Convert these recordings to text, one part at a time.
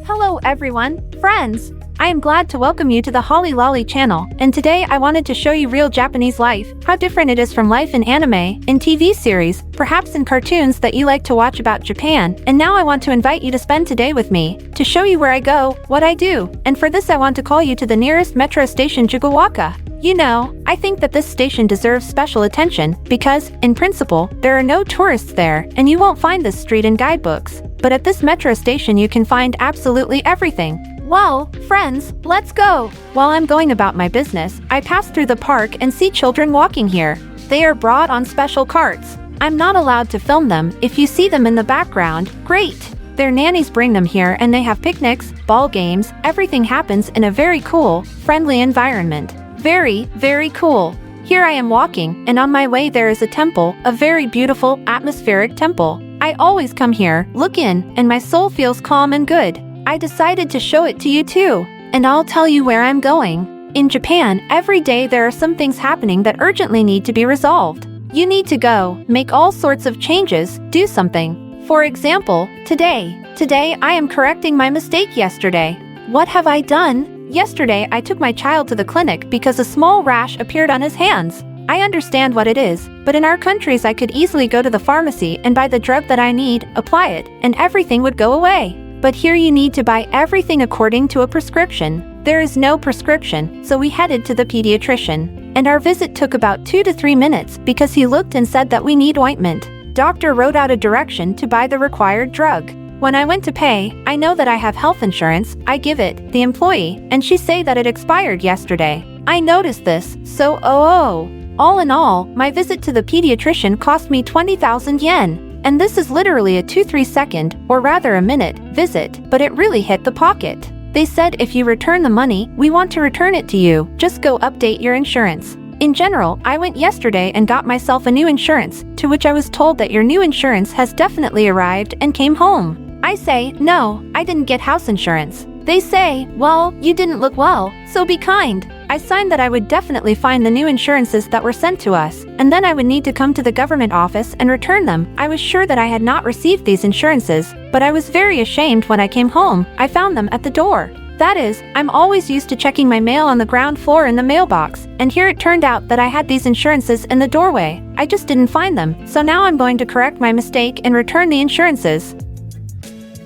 Hello everyone, friends! I am glad to welcome you to the Holly Lolly channel, and today I wanted to show you real Japanese life, how different it is from life in anime, in TV series, perhaps in cartoons that you like to watch about Japan, and now I want to invite you to spend today with me, to show you where I go, what I do, and for this I want to call you to the nearest metro station Jugaoka. You know, I think that this station deserves special attention, because, in principle, there are no tourists there, and you won't find this street in guidebooks. But at this metro station you can find absolutely everything. Well, friends, let's go! While I'm going about my business, I pass through the park and see children walking here. They are brought on special carts. I'm not allowed to film them. If you see them in the background, great! Their nannies bring them here and they have picnics, ball games, everything happens in a very cool, friendly environment. Very, very cool. Here I am walking, and on my way there is a temple, a very beautiful, atmospheric temple. I always come here, look in, and my soul feels calm and good. I decided to show it to you too, and I'll tell you where I'm going. In Japan, every day there are some things happening that urgently need to be resolved. You need to go, make all sorts of changes, do something. For example, today I am correcting my mistake yesterday. What have I done? Yesterday I took my child to the clinic because a small rash appeared on his hands. I understand what it is, but in our countries I could easily go to the pharmacy and buy the drug that I need, apply it, and everything would go away. But here you need to buy everything according to a prescription. There is no prescription, so we headed to the pediatrician. And our visit took about 2 to 3 minutes because he looked and said that we need ointment. Doctor wrote out a direction to buy the required drug. When I went to pay, I know that I have health insurance, I give it, the employee, and she say that it expired yesterday. I noticed this, so all in all, my visit to the pediatrician cost me 20,000 yen. And this is literally a 2-3 second, or rather a minute, visit, but it really hit the pocket. They said if you return the money, we want to return it to you, just go update your insurance. In general, I went yesterday and got myself a new insurance, to which I was told that your new insurance has definitely arrived and came home. I say, no, I didn't get house insurance. They say, well, you didn't look well, so be kind. I signed that I would definitely find the new insurances that were sent to us, and then I would need to come to the government office and return them. I was sure that I had not received these insurances, but I was very ashamed when I came home. I found them at the door. That is, I'm always used to checking my mail on the ground floor in the mailbox, and here it turned out that I had these insurances in the doorway. I just didn't find them, so now I'm going to correct my mistake and return the insurances.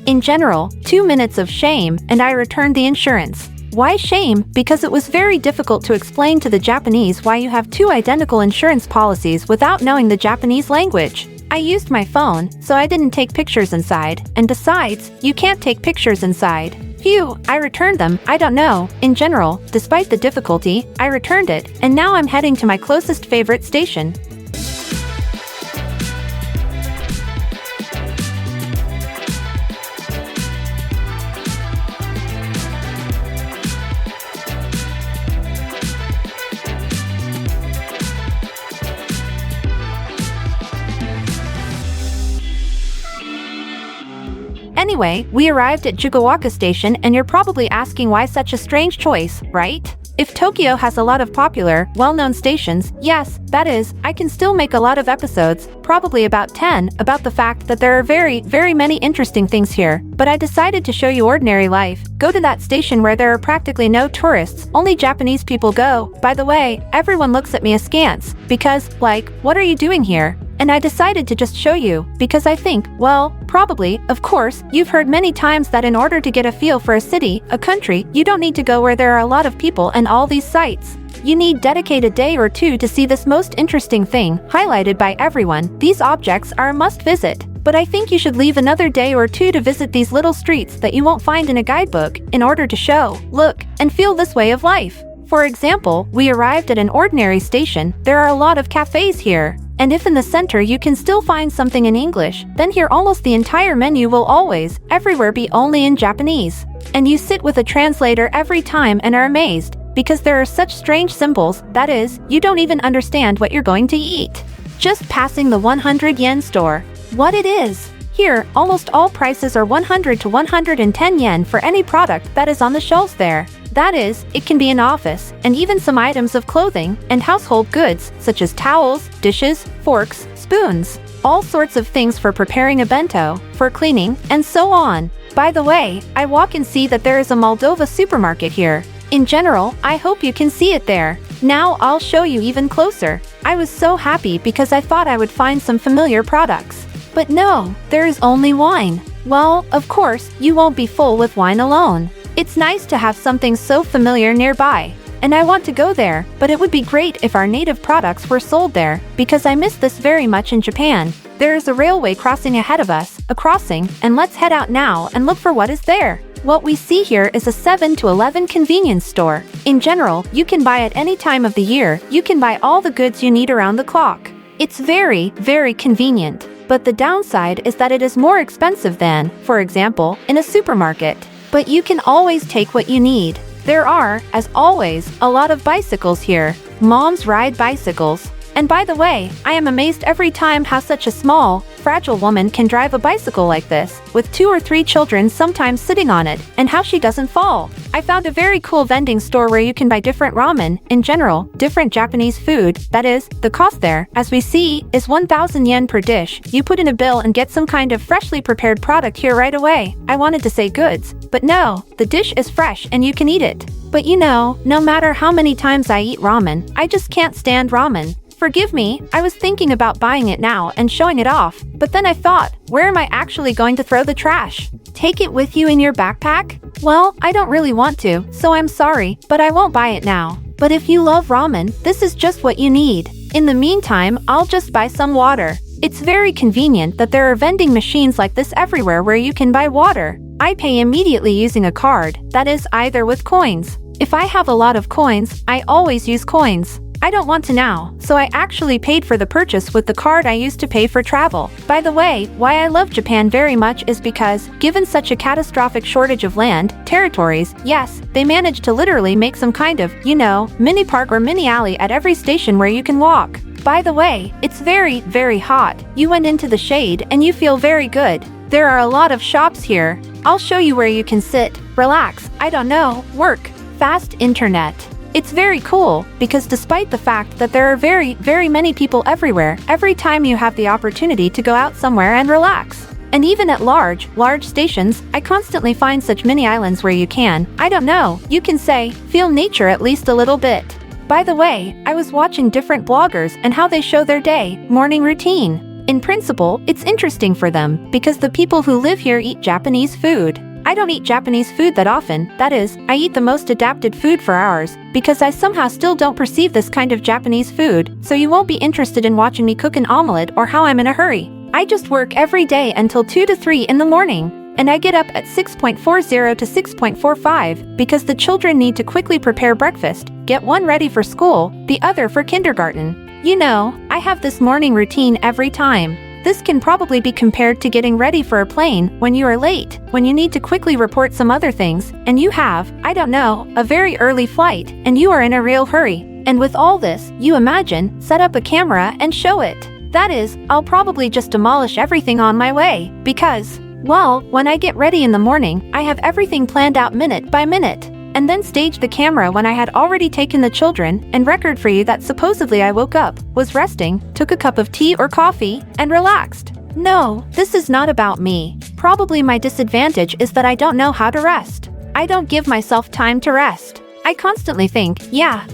In general, 2 minutes of shame, and I returned the insurance. Why shame? Because it was very difficult to explain to the Japanese why you have 2 identical insurance policies without knowing the Japanese language. I used my phone, so I didn't take pictures inside, and besides, you can't take pictures inside. Phew, I returned them, I don't know. In general, despite the difficulty, I returned it, and now I'm heading to my closest favorite station. Anyway, we arrived at Jugaoka Station and you're probably asking why such a strange choice, right? If Tokyo has a lot of popular, well-known stations, yes, that is, I can still make a lot of episodes, probably about 10, about the fact that there are very, very many interesting things here. But I decided to show you ordinary life. Go to that station where there are practically no tourists, only Japanese people go. By the way, everyone looks at me askance, because, like, what are you doing here? And I decided to just show you, because I think, well, probably, of course, you've heard many times that in order to get a feel for a city, a country, you don't need to go where there are a lot of people and all these sites. You need dedicate a day or two to see this most interesting thing, highlighted by everyone. These objects are a must visit. But I think you should leave another day or two to visit these little streets that you won't find in a guidebook, in order to show, look, and feel this way of life. For example, we arrived at an ordinary station. There are a lot of cafes here. And if in the center you can still find something in English, then here almost the entire menu will always, everywhere be only in Japanese. And you sit with a translator every time and are amazed, because there are such strange symbols, that is, you don't even understand what you're going to eat. Just passing the 100 yen store. What it is? Here, almost all prices are 100 to 110 yen for any product that is on the shelves there. That is, it can be an office, and even some items of clothing and household goods, such as towels, dishes, forks, spoons, all sorts of things for preparing a bento, for cleaning, and so on. By the way, I walk and see that there is a Moldova supermarket here. In general, I hope you can see it there. Now I'll show you even closer. I was so happy because I thought I would find some familiar products. But no, there is only wine. Well, of course, you won't be full with wine alone. It's nice to have something so familiar nearby. And I want to go there, but it would be great if our native products were sold there, because I miss this very much in Japan. There is a railway crossing ahead of us, a crossing, and let's head out now and look for what is there. What we see here is a 7 to 11 convenience store. In general, you can buy at any time of the year, you can buy all the goods you need around the clock. It's very, very convenient. But the downside is that it is more expensive than, for example, in a supermarket. But you can always take what you need. There are, as always, a lot of bicycles here. Moms ride bicycles. And by the way, I am amazed every time how such a small, fragile woman can drive a bicycle like this, with 2 or 3 children sometimes sitting on it, and how she doesn't fall. I found a very cool vending store where you can buy different ramen, in general, different Japanese food. That is, the cost there, as we see, is 1,000 yen per dish. You put in a bill and get some kind of freshly prepared product here right away. I wanted to say goods, but no, the dish is fresh and you can eat it. But you know, no matter how many times I eat ramen, I just can't stand ramen. Forgive me, I was thinking about buying it now and showing it off, but then I thought, where am I actually going to throw the trash? Take it with you in your backpack? Well, I don't really want to, so I'm sorry, but I won't buy it now. But if you love ramen, this is just what you need. In the meantime, I'll just buy some water. It's very convenient that there are vending machines like this everywhere where you can buy water. I pay immediately using a card, that is, either with coins. If I have a lot of coins, I always use coins. I don't want to now, so I actually paid for the purchase with the card I used to pay for travel. By the way, why I love Japan very much is because, given such a catastrophic shortage of land, territories, yes, they managed to literally make some kind of, mini park or mini alley at every station where you can walk. By the way, it's very, very hot. You went into the shade and you feel very good. There are a lot of shops here. I'll show you where you can sit, relax, work, fast internet. It's very cool, because despite the fact that there are very, very many people everywhere, every time you have the opportunity to go out somewhere and relax. And even at large stations, I constantly find such mini islands where you can, you can say, feel nature at least a little bit. By the way, I was watching different bloggers and how they show their morning routine. In principle, it's interesting for them, because the people who live here eat Japanese food. I don't eat Japanese food that often, that is, I eat the most adapted food for ours, because I somehow still don't perceive this kind of Japanese food, so you won't be interested in watching me cook an omelette or how I'm in a hurry. I just work every day until 2 to 3 in the morning, and I get up at 6:40 to 6:45, because the children need to quickly prepare breakfast, get one ready for school, the other for kindergarten. I have this morning routine every time. This can probably be compared to getting ready for a plane when you are late, when you need to quickly report some other things, and you have, a very early flight, and you are in a real hurry. And with all this, you imagine, set up a camera and show it. That is, I'll probably just demolish everything on my way, because, well, when I get ready in the morning, I have everything planned out minute by minute. And then stage the camera when I had already taken the children, and record for you that supposedly I woke up, was resting, took a cup of tea or coffee, and relaxed. No, this is not about me. Probably my disadvantage is that I don't know how to rest. I don't give myself time to rest. I constantly think,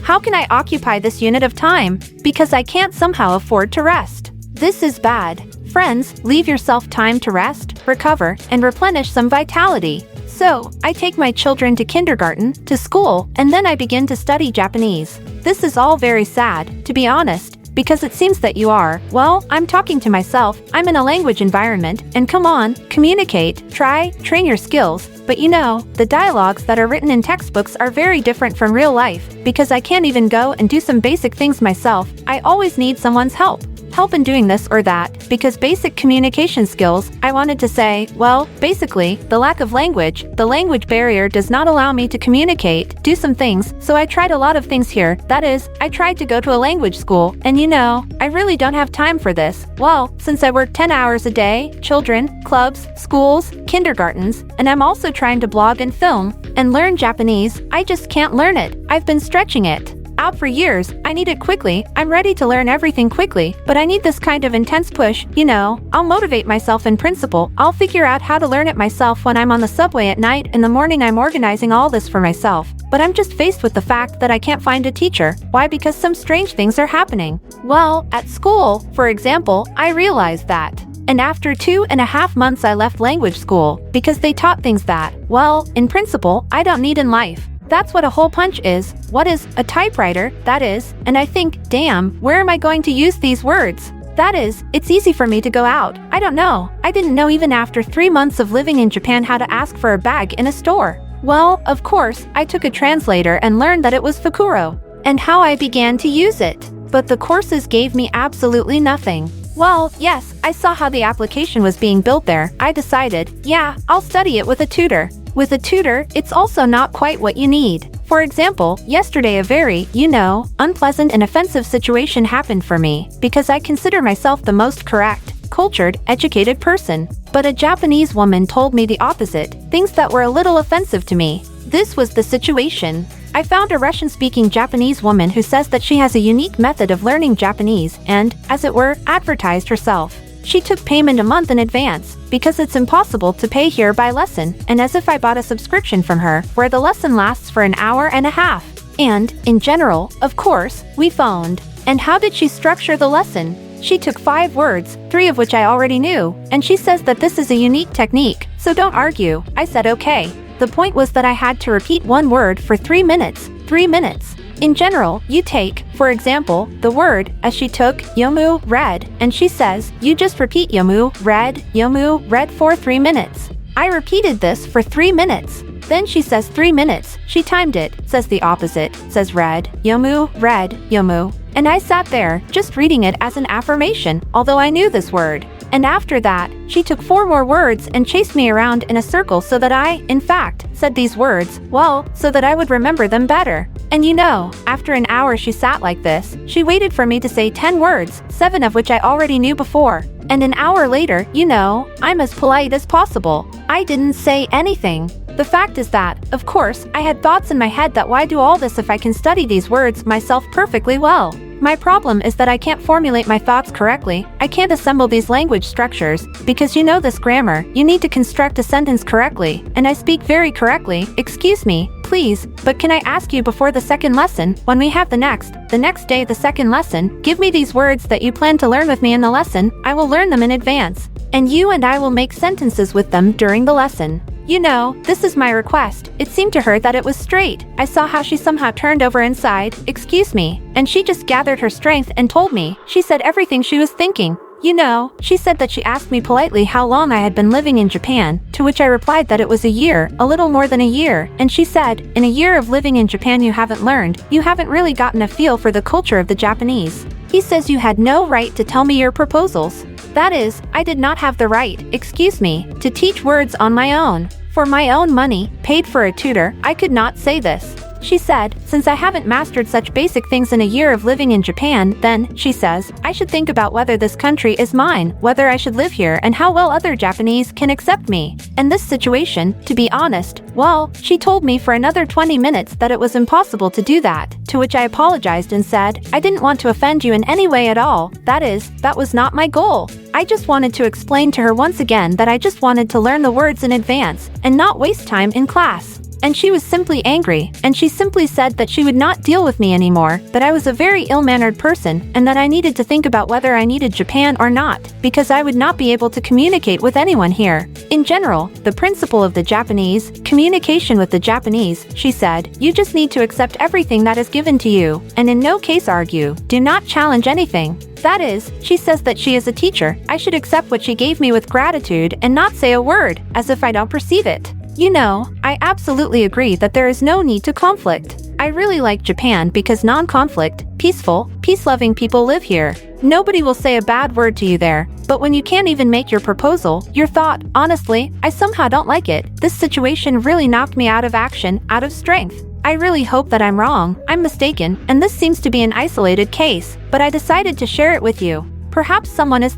how can I occupy this unit of time? Because I can't somehow afford to rest. This is bad. Friends, leave yourself time to rest, recover, and replenish some vitality. So, I take my children to kindergarten, to school, and then I begin to study Japanese. This is all very sad, to be honest, because it seems that you are, I'm talking to myself, I'm in a language environment, and come on, communicate, train your skills, but the dialogues that are written in textbooks are very different from real life, because I can't even go and do some basic things myself, I always need someone's help in doing this or that, because basic communication skills, I wanted to say, basically, the lack of language, the language barrier does not allow me to communicate, do some things, so I tried a lot of things here, that is, I tried to go to a language school, and I really don't have time for this. Since I work 10 hours a day, children, clubs, schools, kindergartens, and I'm also trying to blog and film, and learn Japanese, I just can't learn it, I've been stretching it. out for years. I need it quickly. I'm ready to learn everything quickly, but I need this kind of intense push, you know. I'll motivate myself in principle. I'll figure out how to learn it myself when I'm on the subway at night. In the morning I'm organizing all this for myself. But I'm just faced with the fact that I can't find a teacher. Why? Because some strange things are happening. Well, at school, for example, I realized that. And after 2.5 months I left language school, because they taught things that, well, in principle, I don't need in life. That's what a hole punch is. What is a typewriter? That is, and I think, damn, where am I going to use these words? That is, it's easy for me to go out. I don't know. I didn't know even after 3 months of living in Japan how to ask for a bag in a store. Well, of course, I took a translator and learned that it was fukuro, and how I began to use it. But the courses gave me absolutely nothing. Well, yes, I saw how the application was being built there. I decided, yeah, I'll study it with a tutor. With a tutor, it's also not quite what you need. For example, yesterday a very, unpleasant and offensive situation happened for me, because I consider myself the most correct, cultured, educated person. But a Japanese woman told me the opposite, things that were a little offensive to me. This was the situation. I found a Russian-speaking Japanese woman who says that she has a unique method of learning Japanese and, as it were, advertised herself. She took payment a month in advance, because it's impossible to pay here by lesson, and as if I bought a subscription from her, where the lesson lasts for 1.5 hours. And, in general, of course, we phoned. And how did she structure the lesson? She took 5 words, 3 of which I already knew, and she says that this is a unique technique, so don't argue. I said okay. The point was that I had to repeat 1 word for 3 minutes. 3 minutes. In general, you take, for example, the word, as she took, yomu, read, and she says, you just repeat yomu, read for 3 minutes. I repeated this for 3 minutes. Then she says 3 minutes, she timed it, says the opposite, says read, yomu. And I sat there, just reading it as an affirmation, although I knew this word. And after that, she took 4 more words and chased me around in a circle so that I, in fact, said these words, well, so that I would remember them better. And after 1 hour she sat like this, she waited for me to say 10 words, 7 of which I already knew before. And 1 hour later, I'm as polite as possible. I didn't say anything. The fact is that, of course, I had thoughts in my head that why do all this if I can study these words myself perfectly well? My problem is that I can't formulate my thoughts correctly. I can't assemble these language structures, because this grammar, you need to construct a sentence correctly, and I speak very correctly. Excuse me, please, but can I ask you before the second lesson, when we have the next day the second lesson, give me these words that you plan to learn with me in the lesson. I will learn them in advance, and you and I will make sentences with them during the lesson. This is my request. It seemed to her that it was straight. I saw how she somehow turned over inside, excuse me, and she just gathered her strength and told me. She said everything she was thinking. She said that she asked me politely how long I had been living in Japan, to which I replied that it was a year, a little more than a year, and she said, in a year of living in Japan you haven't really gotten a feel for the culture of the Japanese. He says you had no right to tell me your proposals. That is, I did not have the right, excuse me, to teach words on my own. For my own money, paid for a tutor, I could not say this. She said, since I haven't mastered such basic things in a year of living in Japan, then, she says, I should think about whether this country is mine, whether I should live here and how well other Japanese can accept me. And this situation, to be honest, well, she told me for another 20 minutes that it was impossible to do that, to which I apologized and said, I didn't want to offend you in any way at all, that was not my goal. I just wanted to explain to her once again that I just wanted to learn the words in advance, and not waste time in class. And she was simply angry, and she simply said that she would not deal with me anymore, that I was a very ill-mannered person, and that I needed to think about whether I needed Japan or not, because I would not be able to communicate with anyone here. In general, the principle of the Japanese, communication with the Japanese, she said, you just need to accept everything that is given to you, and in no case argue, do not challenge anything. That is, she says that she is a teacher, I should accept what she gave me with gratitude and not say a word, as if I don't perceive it. I absolutely agree that there is no need to conflict. I really like Japan because non-conflict, peaceful, peace-loving people live here. Nobody will say a bad word to you there. But when you can't even make your proposal, your thought, honestly, I somehow don't like it. This situation really knocked me out of action, out of strength. I really hope that I'm wrong, I'm mistaken, and this seems to be an isolated case, but I decided to share it with you. Perhaps someone is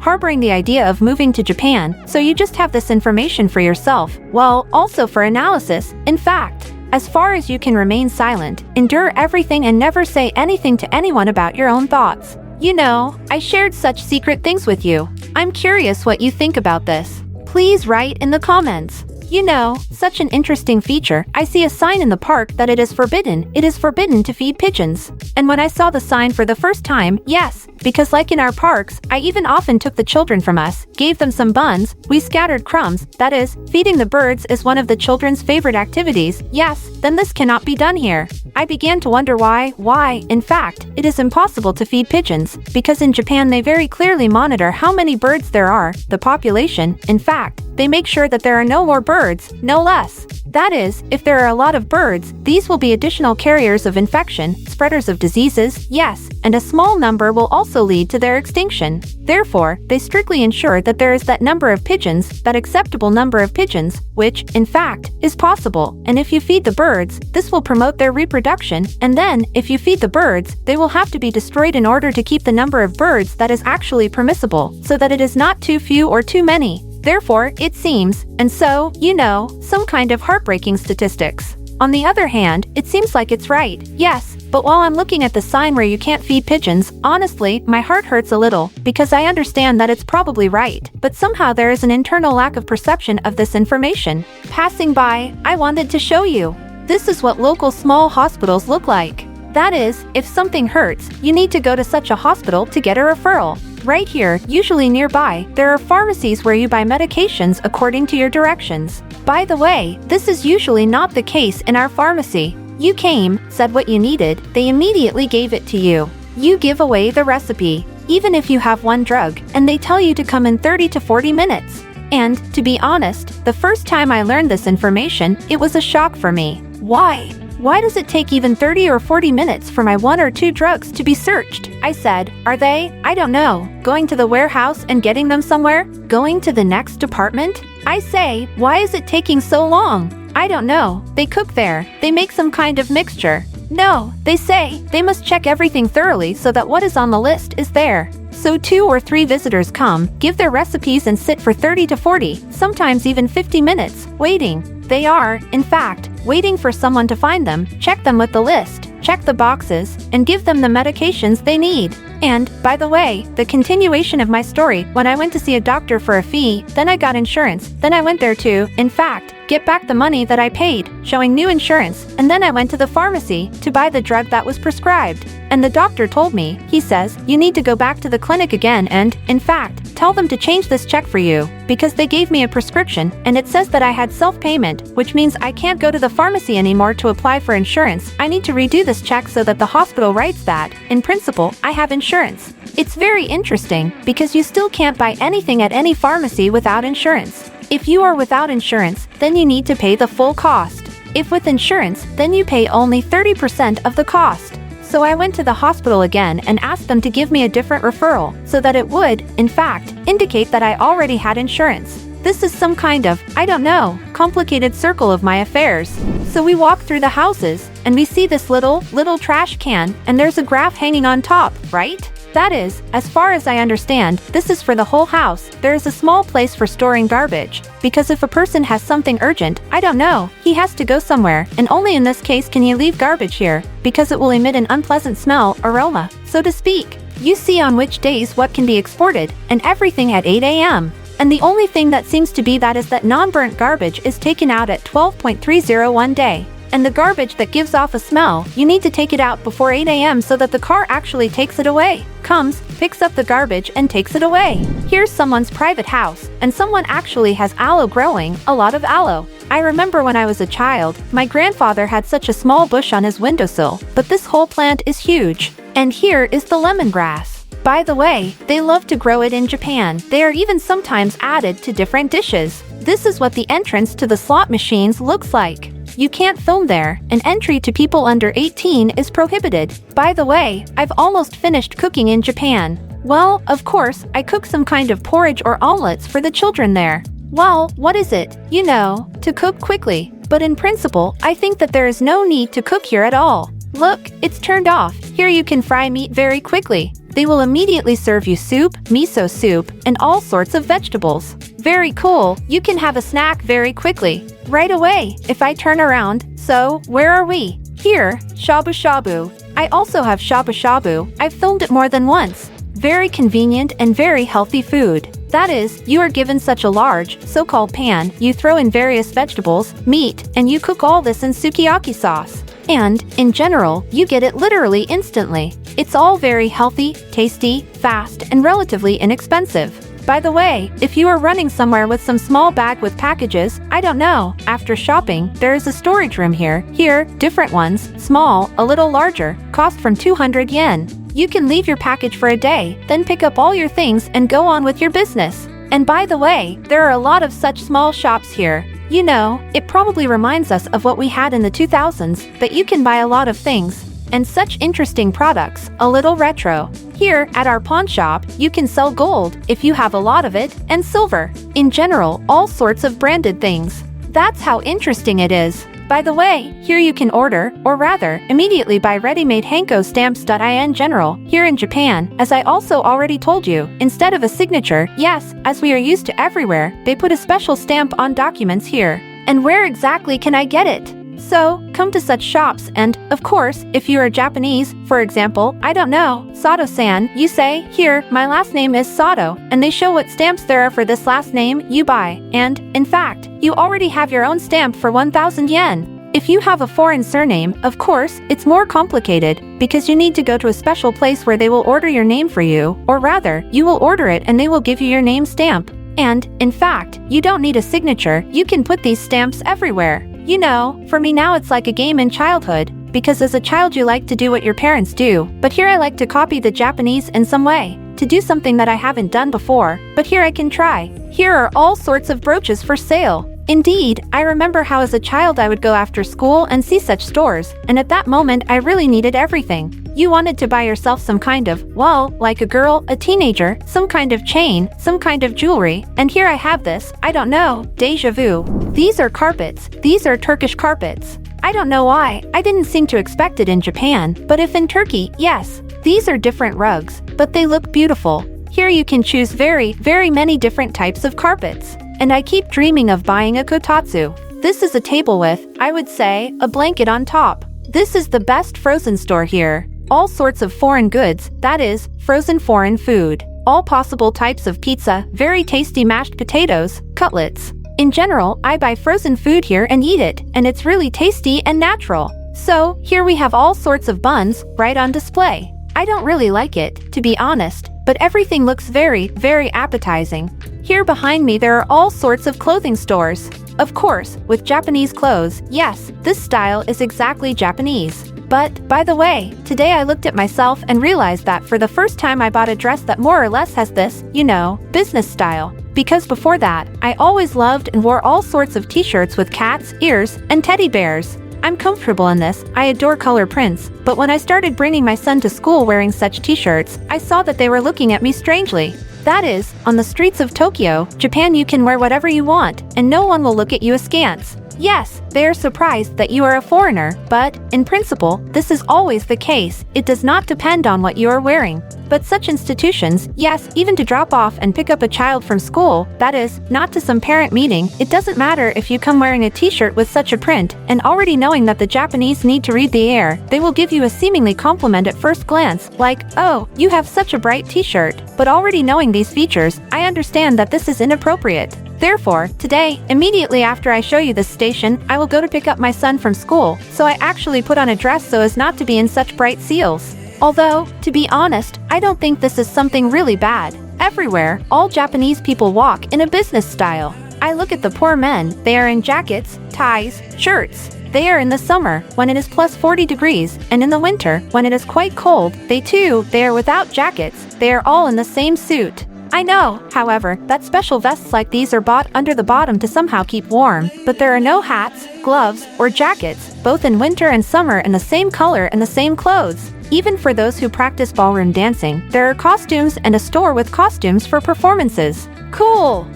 harboring the idea of moving to Japan, so you just have this information for yourself, well, also for analysis. In fact, As far as you can remain silent, endure everything and never say anything to anyone about your own thoughts. You know, I shared such secret things with you. I'm curious what you think about this. Please write in the comments. You know, such an interesting feature. I see a sign in the park that it is forbidden to feed pigeons. And when I saw the sign for the first time, yes, because like in our parks, I even often took the children from us, gave them some buns, we scattered crumbs, that is, feeding the birds is one of the children's favorite activities, yes, then this cannot be done here. I began to wonder why, in fact, it is impossible to feed pigeons, because in Japan they very clearly monitor how many birds there are, the population, in fact, they make sure that there are no more birds, no less. That is, if there are a lot of birds, these will be additional carriers of infection, spreaders of diseases, yes, and a small number will also lead to their extinction. Therefore, they strictly ensure that there is that number of pigeons, that acceptable number of pigeons, which, in fact, is possible. And if you feed the birds, this will promote their reproduction, and then, if you feed the birds, they will have to be destroyed in order to keep the number of birds that is actually permissible, so that it is not too few or too many. Therefore, it seems, and so, you know, some kind of heartbreaking statistics. On the other hand, it seems like it's right, yes, but while I'm looking at the sign where you can't feed pigeons, honestly, my heart hurts a little, because I understand that it's probably right, but somehow there is an internal lack of perception of this information. Passing by, I wanted to show you. This is what local small hospitals look like. That is, if something hurts, you need to go to such a hospital to get a referral. Right here, usually nearby, there are pharmacies where you buy medications according to your directions. By the way, this is usually not the case in our pharmacy. You came, said what you needed, they immediately gave it to you. You give away the recipe, even if you have one drug, and they tell you to come in 30 to 40 minutes. And, to be honest, the first time I learned this information, it was a shock for me. Why? Why does it take even 30 or 40 minutes for my 1 or 2 drugs to be searched? I said, are they, I don't know, going to the warehouse and getting them somewhere? Going to the next department? I say, why is it taking so long? I don't know, they cook there, they make some kind of mixture. No, they say, they must check everything thoroughly so that what is on the list is there. So 2 or 3 visitors come, give their recipes and sit for 30 to 40, sometimes even 50 minutes, waiting. They are, in fact, waiting for someone to find them, check them with the list, check the boxes, and give them the medications they need. And, by the way, the continuation of my story, when I went to see a doctor for a fee, then I got insurance, then I went there to, in fact, get back the money that I paid, showing new insurance, and then I went to the pharmacy to buy the drug that was prescribed. And the doctor told me, he says, you need to go back to the clinic again and, in fact, tell them to change this check for you, because they gave me a prescription, and it says that I had self-payment, which means I can't go to the pharmacy anymore to apply for insurance. I need to redo this check so that the hospital writes that, in principle, I have insurance. It's very interesting, because you still can't buy anything at any pharmacy without insurance. If you are without insurance, then you need to pay the full cost. If with insurance, then you pay only 30% of the cost. So I went to the hospital again and asked them to give me a different referral, so that it would, in fact, indicate that I already had insurance. This is some kind of, I don't know, complicated circle of my affairs. So we walk through the houses, and we see this little trash can, and there's a graph hanging on top, right? That is, as far as I understand, this is for the whole house. There is a small place for storing garbage, because if a person has something urgent, I don't know, he has to go somewhere, and only in this case can he leave garbage here, because it will emit an unpleasant smell, aroma, so to speak. You see on which days what can be exported, and everything at 8 a.m. And the only thing that seems to be that is that non-burnt garbage is taken out at 12.301 day. And the garbage that gives off a smell, you need to take it out before 8 a.m. so that the car actually takes it away. Comes, picks up the garbage and takes it away. Here's someone's private house, and someone actually has aloe growing, a lot of aloe. I remember when I was a child, my grandfather had such a small bush on his windowsill, but this whole plant is huge. And here is the lemongrass. By the way, they love to grow it in Japan. They are even sometimes added to different dishes. This is what the entrance to the slot machines looks like. You can't film there, and entry to people under 18 is prohibited. By the way, I've almost finished cooking in Japan. Well, of course, I cook some kind of porridge or omelets for the children there. Well, what is it? You know, to cook quickly. But in principle, I think that there is no need to cook here at all. Look, it's turned off. Here you can fry meat very quickly. they will immediately serve you soup, miso soup, and all sorts of vegetables. Very cool, you can have a snack very quickly. Right away, if I turn around, so, where are we? Here, shabu shabu. I also have shabu shabu, I've filmed it more than once. Very convenient and very healthy food. That is, you are given such a large, so-called pan, you throw in various vegetables, meat, and you cook all this in sukiyaki sauce. And, in general, you get it literally instantly. It's all very healthy, tasty, fast, and relatively inexpensive. By the way, if you are running somewhere with some small bag with packages, I don't know, after shopping, there is a storage room here. Here, different ones, small, a little larger, cost from 200 yen. You can leave your package for a day, then pick up all your things and go on with your business. And by the way, there are a lot of such small shops here. You know, it probably reminds us of what we had in the 2000s, but you can buy a lot of things. And such interesting products, a little retro. Here, at our pawn shop, you can sell gold, if you have a lot of it, and silver. In general, all sorts of branded things. That's how interesting it is. By the way, here you can order, or rather, immediately buy ready-made Hanko stamps.in general, here in Japan, as I also already told you, instead of a signature, yes, as we are used to everywhere, they put a special stamp on documents here. And where exactly can I get it? So, come to such shops and, of course, if you are Japanese, for example, I don't know, Sato-san, you say, here, my last name is Sato, and they show what stamps there are for this last name, you buy, and, in fact, you already have your own stamp for 1,000 yen. If you have a foreign surname, of course, it's more complicated, because you need to go to a special place where they will order your name for you, or rather, you will order it and they will give you your name stamp. And, in fact, you don't need a signature, you can put these stamps everywhere. You know, for me now it's like a game in childhood, because as a child you like to do what your parents do, but here I like to copy the Japanese in some way, to do something that I haven't done before, but here I can try. Here are all sorts of brooches for sale. Indeed, I remember how as a child I would go after school and see such stores, and at that moment I really needed everything. You wanted to buy yourself some kind of, well, like a girl, a teenager, some kind of chain, some kind of jewelry, and here I have this, I don't know, déjà vu. These are carpets, these are Turkish carpets. I don't know why, I didn't seem to expect it in Japan, but if in Turkey, yes. These are different rugs, but they look beautiful. Here you can choose very many different types of carpets. And I keep dreaming of buying a kotatsu. This is a table with, I would say, a blanket on top. This is the best frozen store here. All sorts of foreign goods, that is, frozen foreign food. All possible types of pizza, very tasty mashed potatoes, cutlets. In general, I buy frozen food here and eat it, and it's really tasty and natural. So, here we have all sorts of buns, right on display. I don't really like it, to be honest, but everything looks very appetizing. Here behind me there are all sorts of clothing stores. Of course, with Japanese clothes, yes, this style is exactly Japanese. But, by the way, today I looked at myself and realized that for the first time I bought a dress that more or less has this, you know, business style. Because before that, I always loved and wore all sorts of t-shirts with cats, ears, and teddy bears. I'm comfortable in this, I adore color prints, but when I started bringing my son to school wearing such t-shirts, I saw that they were looking at me strangely. That is, on the streets of Tokyo, Japan you can wear whatever you want, and no one will look at you askance. Yes, they are surprised that you are a foreigner, but, in principle, this is always the case, it does not depend on what you are wearing. But such institutions, yes, even to drop off and pick up a child from school, that is, not to some parent meeting, it doesn't matter if you come wearing a t-shirt with such a print, and already knowing that the Japanese need to read the air, they will give you a seemingly compliment at first glance, like, oh, you have such a bright t-shirt. But already knowing these features, I understand that this is inappropriate. Therefore, today, immediately after I show you this station, I will go to pick up my son from school, so I actually put on a dress so as not to be in such bright seals. Although, to be honest, I don't think this is something really bad. Everywhere, all Japanese people walk in a business style. I look at the poor men, they are in jackets, ties, shirts. They are in the summer, when it is plus 40 degrees, and in the winter, when it is quite cold, they are without jackets, they are all in the same suit. I know, however, that special vests like these are bought under the bottom to somehow keep warm, but there are no hats, gloves, or jackets, both in winter and summer in the same color and the same clothes. Even for those who practice ballroom dancing, there are costumes and a store with costumes for performances. Cool!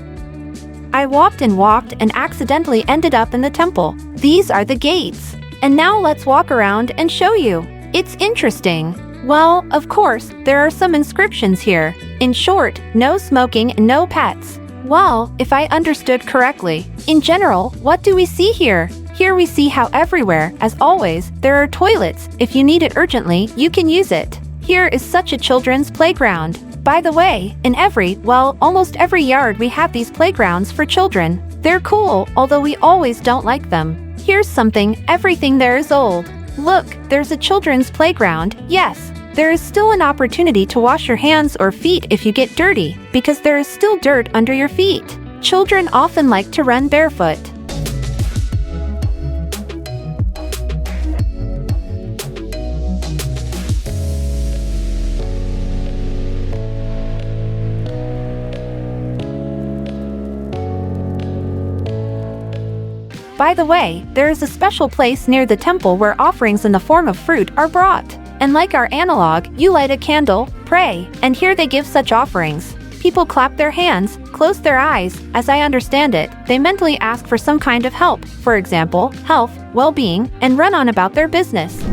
I walked and accidentally ended up in the temple. These are the gates. And now let's walk around and show you. It's interesting. Well, of course, there are some inscriptions here. In short, no smoking and no pets. Well, if I understood correctly. In general, what do we see here? Here we see how everywhere, as always, there are toilets. If you need it urgently, you can use it. Here is such a children's playground. By the way, in almost every yard we have these playgrounds for children. They're cool, although we always don't like them. Here's something, everything there is old. Look, there's a children's playground, yes. There is still an opportunity to wash your hands or feet if you get dirty, because there is still dirt under your feet. Children often like to run barefoot. By the way, there is a special place near the temple where offerings in the form of fruit are brought. And like our analog, you light a candle, pray, and here they give such offerings. People clap their hands, close their eyes. As I understand it, they mentally ask for some kind of help, for example, health, well-being, and run on about their business.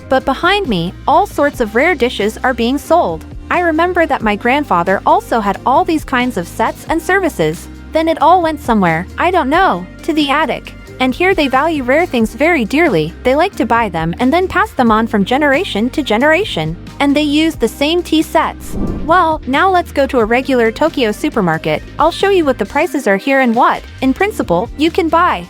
But behind me, all sorts of rare dishes are being sold. I remember that my grandfather also had all these kinds of sets and services. Then it all went somewhere, I don't know, to the attic. And here they value rare things very dearly. They like to buy them and then pass them on from generation to generation. And they use the same tea sets. Well, now let's go to a regular Tokyo supermarket. I'll show you what the prices are here and what, in principle, you can buy.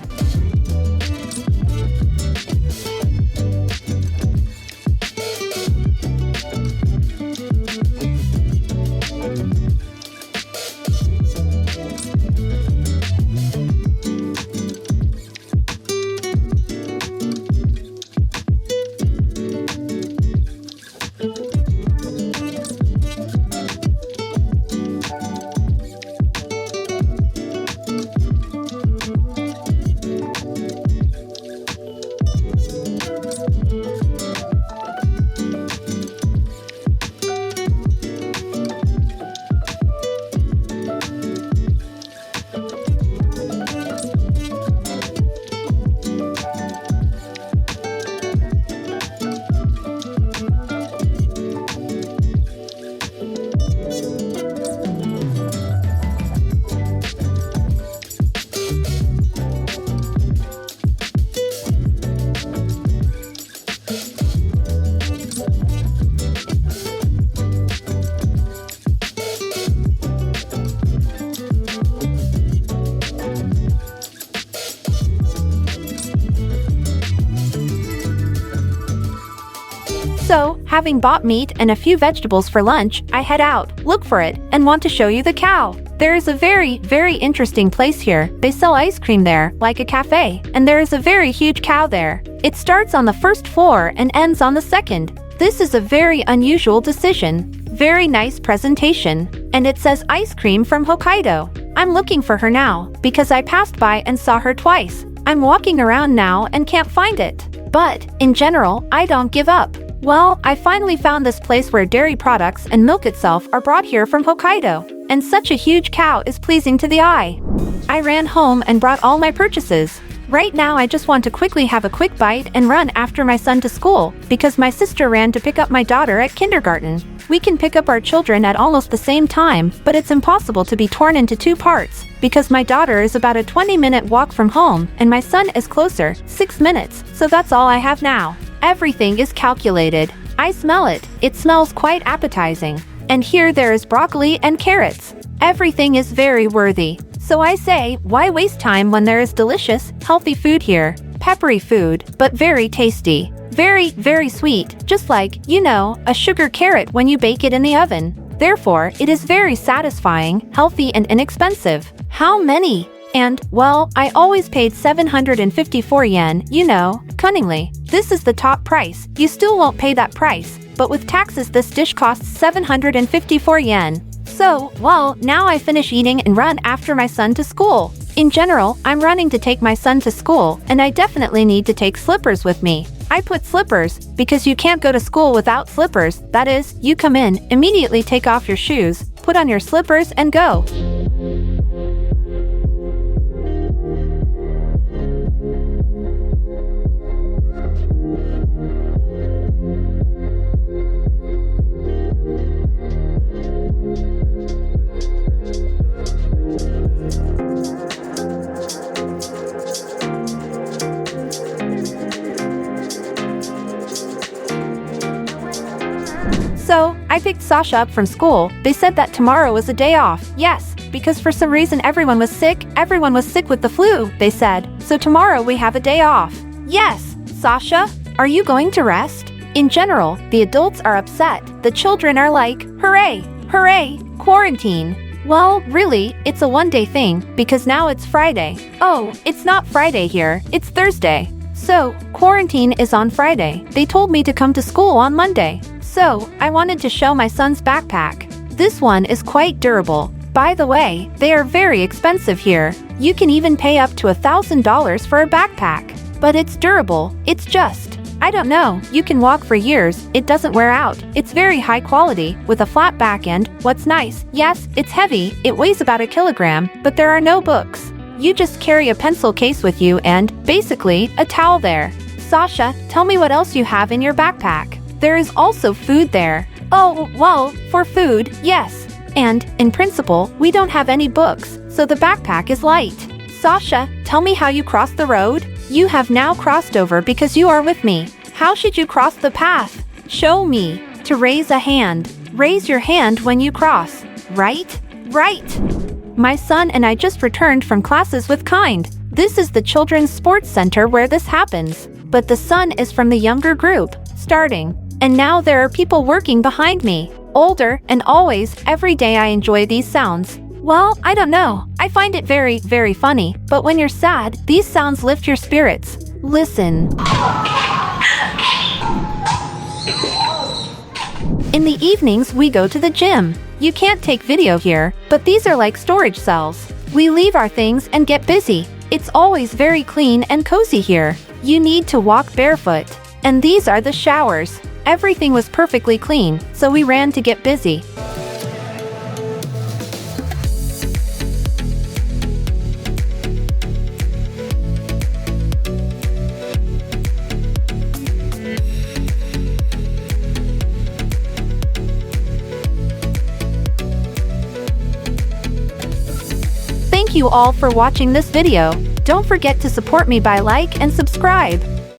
So, having bought meat and a few vegetables for lunch, I head out, look for it, and want to show you the cow. There is a very, very interesting place here. They sell ice cream there, like a cafe, and there is a very huge cow there. It starts on the first floor and ends on the second. This is a very unusual decision. Very nice presentation. And it says ice cream from Hokkaido. I'm looking for her now, because I passed by and saw her twice. I'm walking around now and can't find it. But, in general, I don't give up. Well, I finally found this place where dairy products and milk itself are brought here from Hokkaido. And such a huge cow is pleasing to the eye. I ran home and brought all my purchases. Right now I just want to quickly have a quick bite and run after my son to school, because my sister ran to pick up my daughter at kindergarten. We can pick up our children at almost the same time, but it's impossible to be torn into two parts, because my daughter is about a 20-minute walk from home, and my son is closer, 6 minutes, so that's all I have now. Everything is calculated. I smell it. It smells quite appetizing. And here there is broccoli and carrots. Everything is very worthy. So I say, why waste time when there is delicious, healthy food here? Peppery food, but very tasty. Very, very sweet, just like, you know, a sugar carrot when you bake it in the oven. Therefore, it is very satisfying, healthy and inexpensive. How many? And, well, I always paid 754 yen, you know, cunningly. This is the top price. You still won't pay that price, but with taxes this dish costs 754 yen. So, well, now I finish eating and run after my son to school. In general, I'm running to take my son to school, and I definitely need to take slippers with me. I put slippers, because you can't go to school without slippers. That is, you come in, immediately take off your shoes, put on your slippers and go. So, I picked Sasha up from school. They said that tomorrow was a day off. Yes, because for some reason everyone was sick. Everyone was sick with the flu, they said. So tomorrow we have a day off. Yes, Sasha, are you going to rest? In general, the adults are upset. The children are like, hooray, hooray, quarantine. Well, really, it's a one-day thing, because now it's Friday. Oh, it's not Friday here, it's Thursday. So, quarantine is on Friday. They told me to come to school on Monday. So, I wanted to show my son's backpack. This one is quite durable. By the way, they are very expensive here. You can even pay up to $1,000 for a backpack. But it's durable, it's just, I don't know, you can walk for years, it doesn't wear out, it's very high quality, with a flat back end. What's nice, yes, it's heavy, it weighs about 1 kilogram, but there are no books. You just carry a pencil case with you and, basically, a towel there. Sasha, tell me what else you have in your backpack. There is also food there. Oh, well, for food, yes. And, in principle, we don't have any books, so the backpack is light. Sasha, tell me how you cross the road? You have now crossed over because you are with me. How should you cross the path? Show me. To raise a hand. Raise your hand when you cross. Right? Right. My son and I just returned from classes with Kind. This is the children's sports center where this happens. But the son is from the younger group, starting. And now there are people working behind me. Older, and always, every day I enjoy these sounds. Well, I don't know. I find it very, very funny. But when you're sad, these sounds lift your spirits. Listen. In the evenings, we go to the gym. You can't take video here, but these are like storage cells. We leave our things and get busy. It's always very clean and cozy here. You need to walk barefoot. And these are the showers. Everything was perfectly clean, so we ran to get busy. Thank you all for watching this video. Don't forget to support me by like and subscribe.